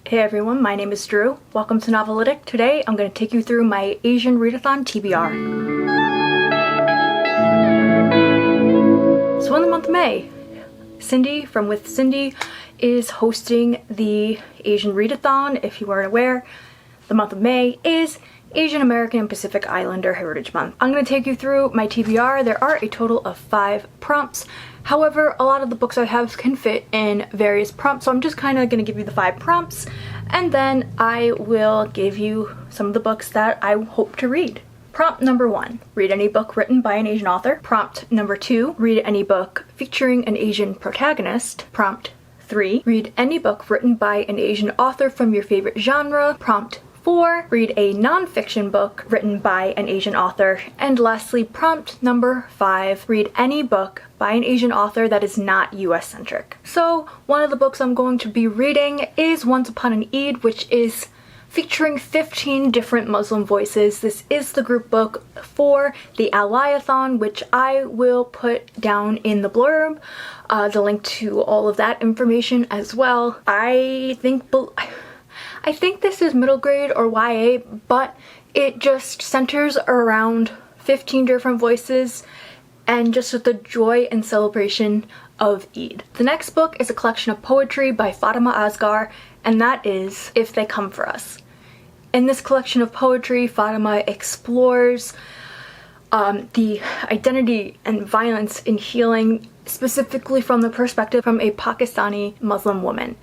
Hey everyone, my name is Drew. Welcome to Novelistic. Today I'm going to take you through my Asian Readathon TBR. So in the month of May, Cindy from With Cindy is hosting the Asian Readathon. If you weren't aware, the month of May is Asian American and Pacific Islander Heritage Month. I'm going to take you through my TBR. There are a total of 5 prompts. However, a lot of the books I have can fit in various prompts, so I'm just kind of going to give you the 5 prompts, and then I will give you some of the books that I hope to read. Prompt number 1, read any book written by an Asian author. Prompt number 2, read any book featuring an Asian protagonist. Prompt 3, read any book written by an Asian author from your favorite genre. Prompt 4, read a non-fiction book written by an Asian author. And lastly, prompt number 5, read any book by an Asian author that is not US-centric. So one of the books I'm going to be reading is Once Upon an Eid, which is featuring 15 different Muslim voices. This is the group book for the Readathon, which I will put down in the blurb, the link to all of that information as well. I think this is middle grade or YA, but it just centers around 15 different voices and just the joy and celebration of Eid. The next book is a collection of poetry by Fatimah Asghar, and that is If They Come For Us. In this collection of poetry, Fatimah explores the identity and violence in healing, specifically from the perspective from a Pakistani Muslim woman.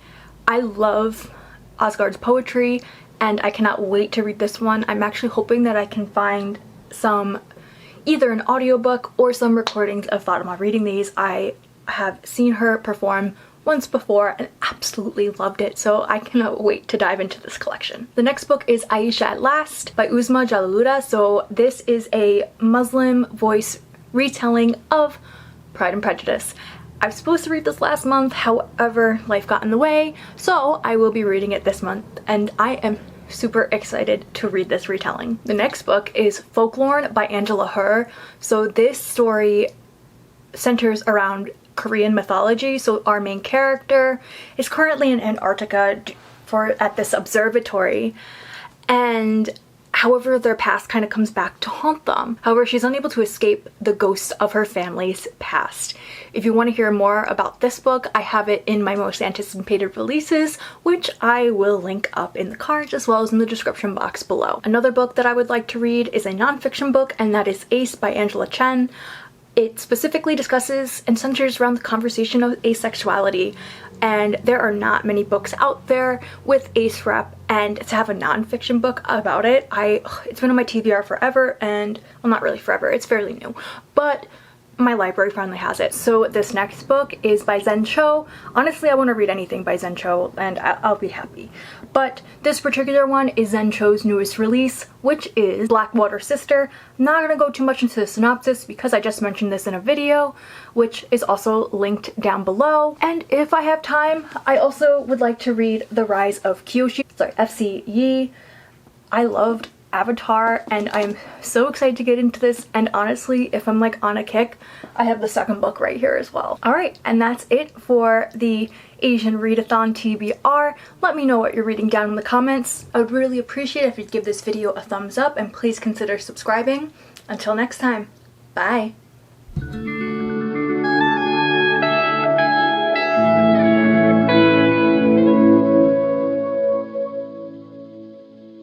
I love Asghar's poetry and I cannot wait to read this one. I'm actually hoping that I can find either an audiobook or some recordings of Fatimah reading these. I have seen her perform once before and absolutely loved it, so I cannot wait to dive into this collection. The next book is Ayesha at Last by Uzma Jalaludin. So this is a Muslim voice retelling of Pride and Prejudice. I was supposed to read this last month, however, life got in the way, so I will be reading it this month, and I am super excited to read this retelling. The next book is Folklorn by Angela Hur. So this story centers around Korean mythology. So our main character is currently in Antarctica at this observatory, and however, their past kind of comes back to haunt them. However, she's unable to escape the ghosts of her family's past. If you want to hear more about this book, I have it in my most anticipated releases, which I will link up in the cards as well as in the description box below. Another book that I would like to read is a nonfiction book, and that is Ace by Angela Chen. It specifically discusses and centers around the conversation of asexuality, and there are not many books out there with ace rep, and to have a non-fiction book about it, it's been on my TBR forever, and well, not really forever, it's fairly new, but my library finally has it. So this next book is by Zen Cho. Honestly, I want to read anything by Zen Cho and I'll be happy. But this particular one is Zen Cho's newest release, which is Blackwater Sister. I'm not going to go too much into the synopsis because I just mentioned this in a video, which is also linked down below. And if I have time, I also would like to read The Rise of Kyoshi, FC Yi. I loved Avatar and I'm so excited to get into this, and honestly, if I'm like on a kick, I have the second book right here as well. Alright, and that's it for the Asian Readathon TBR. Let me know what you're reading down in the comments. I would really appreciate it if you'd give this video a thumbs up and please consider subscribing. Until next time, bye!